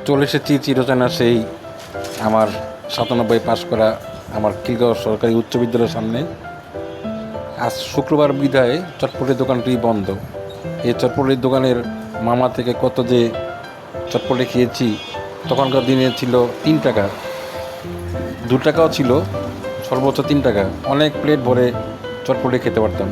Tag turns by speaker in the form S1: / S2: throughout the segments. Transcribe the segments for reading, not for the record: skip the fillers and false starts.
S1: চলে এসেছি চিরচেনা সেই আমার 97 পাস করা আমার খিলগাঁও সরকারি উচ্চ বিদ্যালয়ের সামনে। আজ শুক্রবার বিধায় চটপটির দোকানটি বন্ধ। এই চটপটির দোকানের মামা থেকে কত যে চটপটি খেয়েছি। তখনকার দিনে ছিল 3 টাকা, 2 টাকাও ছিল, সর্বোচ্চ 3 টাকা। অনেক প্লেট ভরে চটপটি খেতে পারতাম।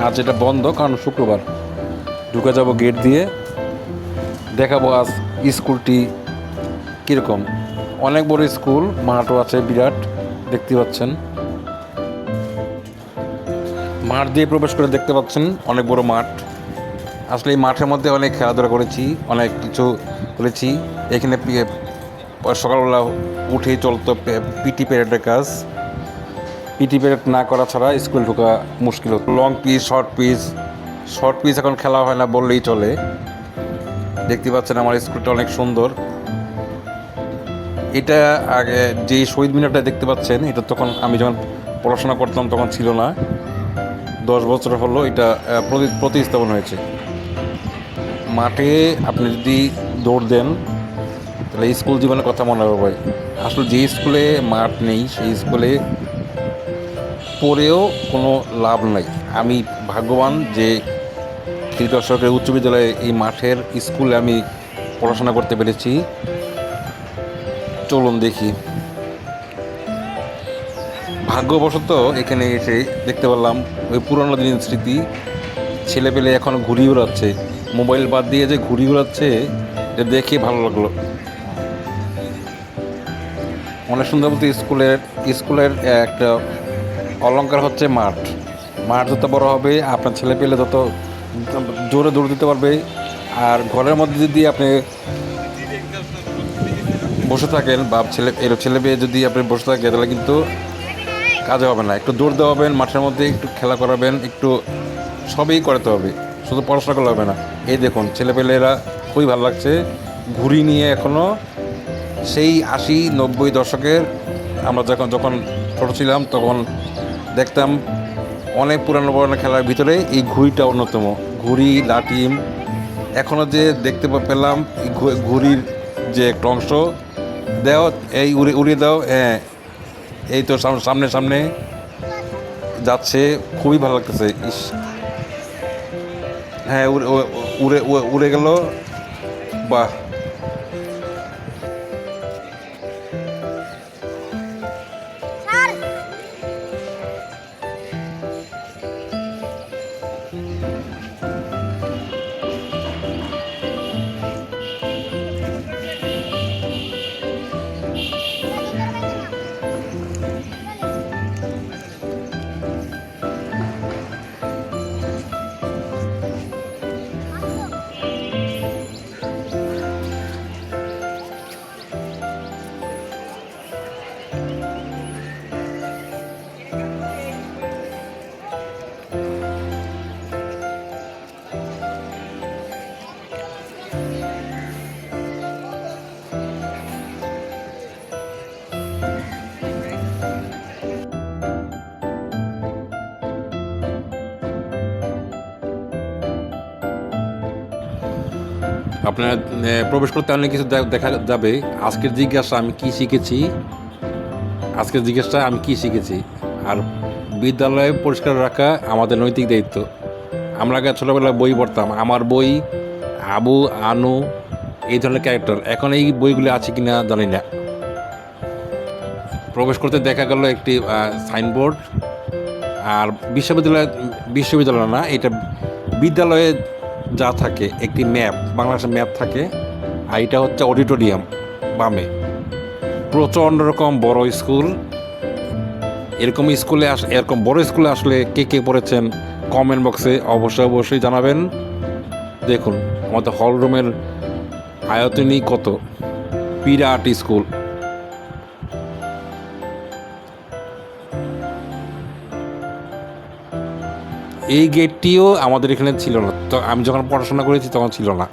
S1: আজ এটা বন্ধ, কারণ শুক্রবার। ঢুকে যাব গেট দিয়ে, দেখাবো আজ স্কুলটি কীরকম। অনেক বড় স্কুল, মাঠও আছে বিরাট, দেখতে পাচ্ছেন। মাঠ দিয়ে প্রবেশ করে দেখতে পাচ্ছেন অনেক বড় মাঠ। আসলে এই মাঠের মধ্যে অনেক খেলাধুলা করেছি, অনেক কিছু করেছি। এখানে সকালবেলা উঠেই চলতো পিটি প্যারেডের কাজ। পিটি প্যারেড না করা ছাড়া স্কুল ঢোকা মুশকিল হতো। লং পিচ, শর্ট পিচ এখন খেলা হয় না বললেই চলে। দেখতে পাচ্ছেন আমার স্কুলটা অনেক সুন্দর। এটা আগে যে শহীদ মিনারটা দেখতে পাচ্ছেন, এটা তখন আমি যখন পড়াশোনা করতাম তখন ছিল না। 10 বছর হলো এটা প্রতিস্থাপন হয়েছে। মাঠে আপনি যদি দৌড় দেন তাহলে স্কুল জীবনের কথা মনে হবে। আসলে যে স্কুলে মাঠ নেই সেই স্কুলে পড়েও কোনো লাভ নাই। আমি ভাগ্যবান যে খিলগাঁও সরকারি উচ্চ বিদ্যালয়ে এই মাঠের স্কুলে আমি পড়াশোনা করতে পেরেছি। চলুন দেখি। ভাগ্যবশত এখানে এসে দেখতে পারলাম ওই পুরোনো দিনের স্মৃতি। ছেলেপেলে এখন ঘুড়ি উড়াচ্ছে, মোবাইল বাদ দিয়ে যে ঘুড়ি উড়াচ্ছে, এটা দেখে ভালো লাগলো। অনেক সুন্দর বলতে স্কুলের একটা অলংকার হচ্ছে মাঠ। মাঠ যত বড় হবে আপনার ছেলেপেলে তত জোরে দৌড় দিতে পারবে। আর ঘরের মধ্যে যদি আপনি বসে থাকেন বা ছেলে মেয়ে যদি আপনি বসে থাকেন তাহলে কিন্তু কাজে হবে না। একটু দৌড় দেওয়াবেন, মাঠের মধ্যে একটু খেলা করাবেন, একটু সবই করাতে হবে, শুধু পড়াশোনা করলে হবে না। এই দেখুন ছেলেপেলেরা খুবই ভালো লাগছে ঘুড়ি নিয়ে। এখনও সেই 80-90 দশকের আমরা যখন ছোটো ছিলাম তখন দেখতাম অনেক পুরানো খেলার ভিতরে এই ঘুড়িটা অন্যতম। ঘুড়ি, লাটিম, এখনও যে দেখতে পেলাম ঘুড়ির যে একটা অংশ দেও, এই উড়িয়ে দাও। হ্যাঁ, এই তো সামনে যাচ্ছে, খুবই ভালো লাগতেছে। ইস, হ্যাঁ, উড়ে উড়ে গেল, বাহ। আপনার প্রবেশ করতে অনেক কিছু দেখা যাবে। আজকের জিজ্ঞাসা আমি কি শিখেছি। আর বিদ্যালয়ে পরিষ্কার রাখা আমাদের নৈতিক দায়িত্ব। আমরা আগে ছোটোবেলায় বই পড়তাম, আমার বই, আবু, আনু, এই ধরনের ক্যারেক্টার। এখন এই বইগুলি আছে কি না জানি না। প্রবেশ করতে দেখা গেল একটি সাইনবোর্ড। আর বিশ্ববিদ্যালয় না, এটা বিদ্যালয়ে যা থাকে একটি ম্যাপ, বাংলাদেশের ম্যাপ থাকে। আর এটা হচ্ছে অডিটোরিয়াম বামে। প্রচণ্ড রকম বড় স্কুল। এরকম বড় স্কুলে আসলে কে পড়েছেন কমেন্ট বক্সে অবশ্যই জানাবেন। দেখুন আমাদের হল রুমের আয়তনই কত, বিরাট স্কুল। এই গেটটিও আমাদের এখানে ছিল না, তো আমি যখন পড়াশোনা করেছি তখন ছিল না।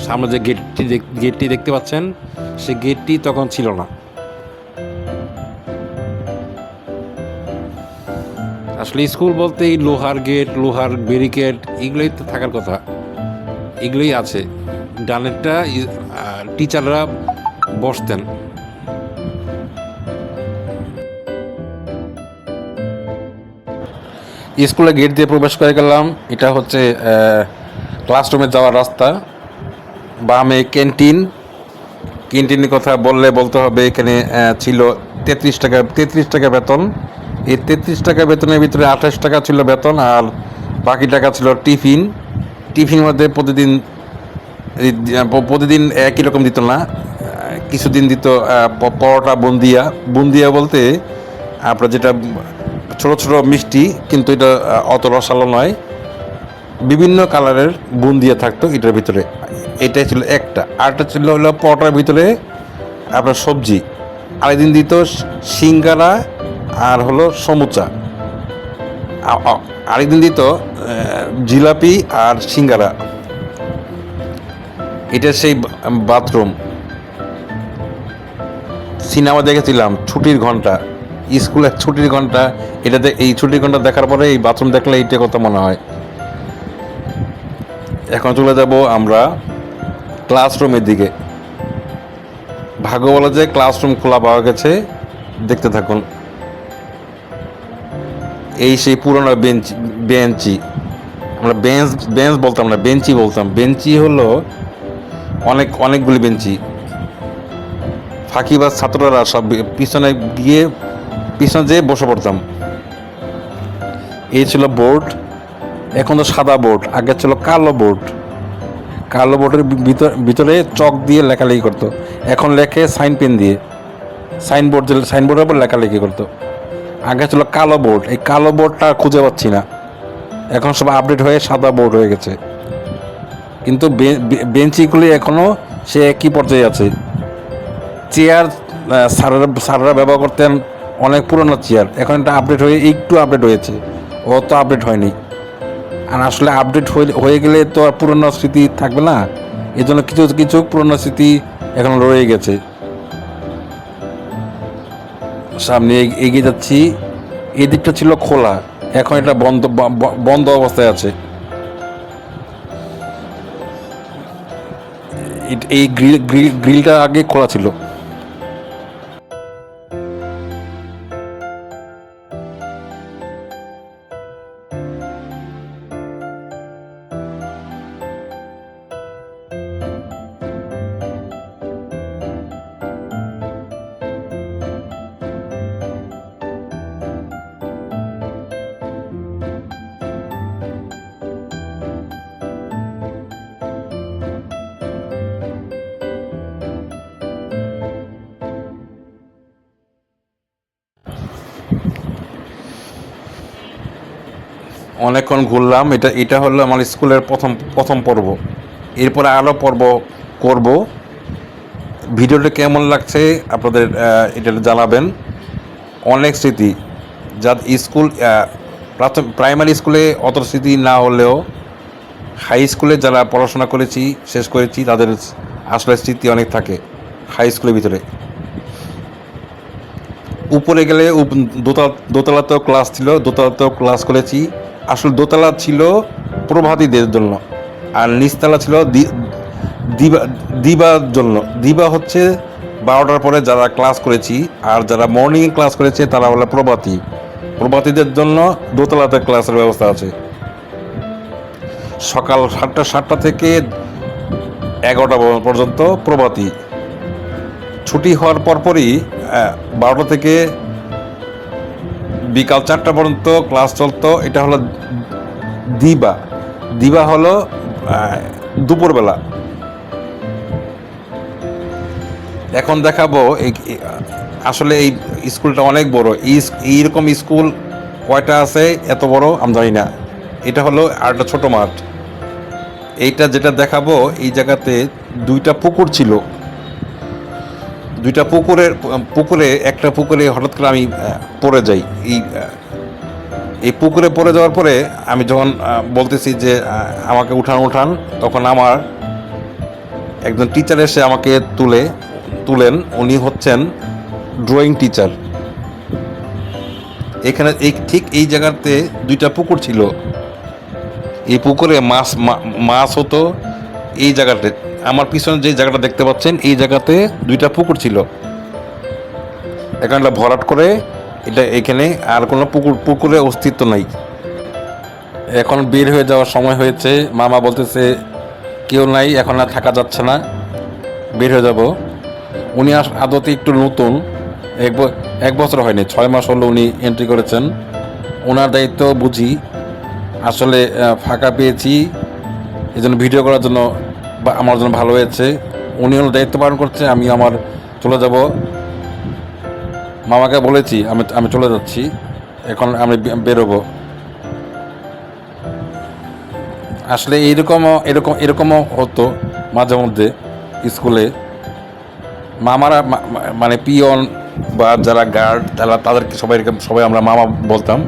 S1: সামনে যে গেটটি দেখতে পাচ্ছেন, সেই গেটটি তখন ছিল না। আসলে স্কুল বলতে এই লোহার গেট, লোহার ব্যারিকেড, এগুলোই তো থাকার কথা। এগুলোই আছে। ডানেরটা টিচাররা বসতেন। স্কুলে গেট দিয়ে প্রবেশ করে গেলাম। এটা হচ্ছে ক্লাসরুমে যাওয়ার রাস্তা। বামে ক্যান্টিন। ক্যান্টিনের কথা বলতে হবে এখানে ছিল 33 টাকা বেতন। এই 33 টাকা বেতনের ভিতরে 28 টাকা ছিল বেতন, আর বাকি টাকা ছিল টিফিন। টিফিনের মধ্যে প্রতিদিন একই রকম দিত না। কিছুদিন দিত পরোটা বুন্দিয়া। বুন্দিয়া বলতে আপনার যেটা ছোটো ছোটো মিষ্টি, কিন্তু এটা অত রসালো নয়। বিভিন্ন কালারের বুন্দিয়া থাকতো এটার ভিতরে। এটাই ছিল একটা। আরেকটা ছিল হলো পরোটার ভিতরে আপনার সবজি। আরেকদিন দিত সিঙ্গারা আর হলো সমুচা। আরেকদিন দিত জিলাপি আর সিঙ্গারা। এটা সেই বাথরুম। সিনেমা দেখেছিলাম ছুটির ঘন্টা, স্কুলের ছুটির ঘন্টা। এটাতে এই ছুটির ঘন্টা দেখার পরে এই বাথরুম দেখলে এইটা কথা মনে হয়। এখন চলে যাব আমরা ক্লাসরুমের দিকে। ভাগ্য বলে যে ক্লাসরুম খোলা পাওয়া গেছে। দেখতে থাকুন। এই সেই পুরোনো বেঞ্চি। আমরা বেঞ্চ বলতাম না, বেঞ্চি বলতাম। বেঞ্চি হলো অনেকগুলি বেঞ্চি। ফাঁকিবাজ ছাত্ররা সব পিছনে যেয়ে বসে পড়তাম। এই ছিল বোর্ড। এখন তো সাদা বোর্ড, আগে ছিল কালো বোর্ড। কালো বোর্ডের ভিতরে চক দিয়ে লেখালেখি করতো। এখন লেখে সাইন পেন দিয়ে। সাইনবোর্ডের উপর লেখালেখি করতো। আগে ছিল কালো বোর্ড। এই কালো বোর্ডটা খুঁজে পাচ্ছি না। এখন সব আপডেট হয়ে সাদা বোর্ড হয়ে গেছে। কিন্তু বেঞ্চিগুলি এখনও সে একই পর্যায়ে আছে। চেয়ার স্যাররা ব্যবহার করতেন অনেক পুরোনো চেয়ার। এখন এটা আপডেট হয়ে একটু আপডেট হয়েছে, অত আপডেট হয়নি। আর আসলে আপডেট হয়ে গেলে তো আর পুরোনো স্মৃতি থাকবে না। এই জন্য কিছু কিছু পুরোনো স্মৃতি এখন রয়ে গেছে। সামনে এগিয়ে যাচ্ছি। এই দিকটা ছিল খোলা, এখন এটা বন্ধ অবস্থায় আছে। এই গ্রিলটা আগে খোলা ছিল। অনেকক্ষণ ঘুরলাম। এটা হলো আমার স্কুলের প্রথম পর্ব। এরপরে আরও পর্ব করব। ভিডিওটা কেমন লাগছে আপনাদের এটা জানাবেন। অনেক স্মৃতি, যা স্কুল প্রাইমারি স্কুলে অত স্মৃতি না হলেও হাই স্কুলে যারা পড়াশোনা করেছি, শেষ করেছি, তাদের আসলে স্মৃতি অনেক থাকে হাই স্কুলের ভিতরে। উপরে গেলে দোতলাতেও ক্লাস ছিল, দোতলাতেও ক্লাস করেছি। আসলে দোতলা ছিল প্রভাতীদের জন্য, আর নিচতলা ছিল দিবার জন্য। দিবা হচ্ছে 12টার পরে যারা ক্লাস করেছি, আর যারা মর্নিং ক্লাস করেছে তারা হলো প্রভাতীদের জন্য দোতলাতে ক্লাসের ব্যবস্থা আছে। সকাল 7টা থেকে 11টা পর্যন্ত প্রভাতী। ছুটি হওয়ার পরপরই 12টা থেকে বিকাল 4টা পর্যন্ত ক্লাস চলতো। এটা হলো দিবা হলো দুপুরবেলা। এখন দেখাবো আসলে এই স্কুলটা অনেক বড়। এইরকম স্কুল কয়টা আছে এত বড় আমি জানি না। এটা হলো আর একটা ছোটো মাঠ। এইটা যেটা দেখাবো, এই জায়গাতে 2টা পুকুর ছিল। 2টা পুকুরে একটা পুকুরে হঠাৎ করে আমি পড়ে যাই। এই পুকুরে পড়ে যাওয়ার পরে আমি যখন বলতেছি যে আমাকে উঠান, তখন আমার একজন টিচার এসে আমাকে তুলেন। উনি হচ্ছেন ড্রয়িং টিচার। এখানে ঠিক এই জায়গাতে 2টা পুকুর ছিল। এই পুকুরে মাছ হতো, এই জায়গাতে আমার পিছনে যে জায়গাটা দেখতে পাচ্ছেন এই জায়গাতে 2টা পুকুর ছিল, এখন এটা ভরাট করে এটা এখানে আর কোনো পুকুরে অস্তিত্ব নাই। এখন বের হয়ে যাওয়ার সময় হয়েছে, মামা বলতেছে কেউ নাই, এখন আর থাকা যাচ্ছে না, বের হয়ে যাব। উনি আদতে একটু নতুন, 1 বছর হয়নি, 6 মাস হলো উনি এন্ট্রি করেছেন। ওনার দায়িত্ব বুঝি, আসলে ফাঁকা পেয়েছি এই জন্য ভিডিও করার জন্য আমার জন্য ভালো হয়েছে। উনি ওনার দায়িত্ব পালন করছে, আমি আমার চলে যাব। মামাকে বলেছি আমি চলে যাচ্ছি, এখন আমি বেরোবো। আসলে এরকমও হতো মাঝে মধ্যে স্কুলে। মামারা মানে পিয়ন বা যারা গার্ড তাদেরকে সবাই আমরা মামা বলতাম।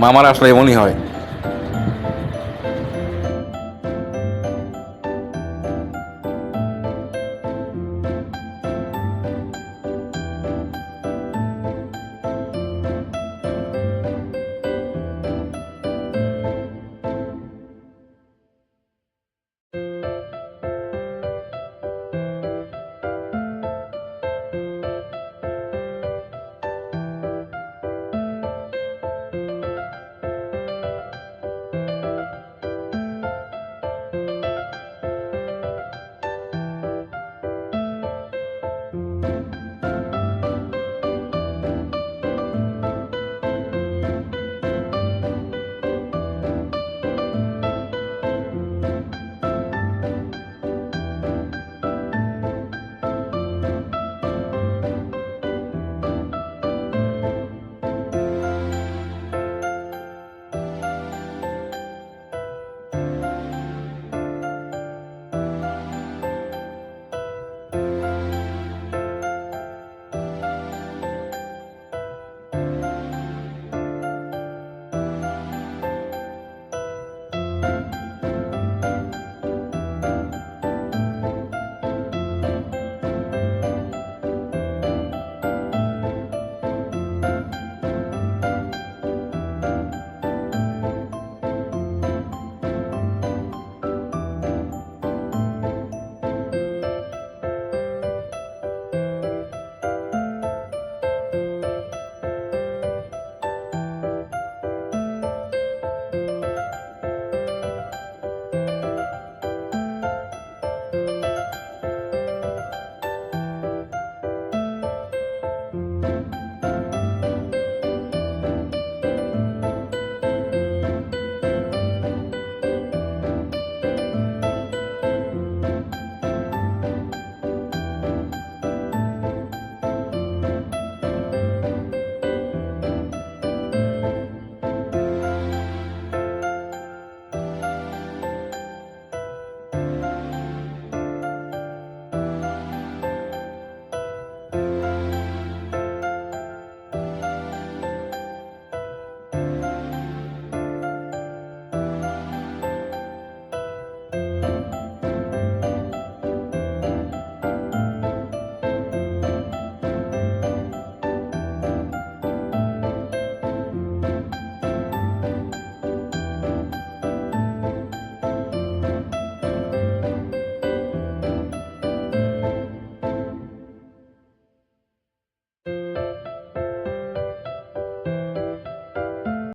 S1: মামারা আসলে এমনই হয়।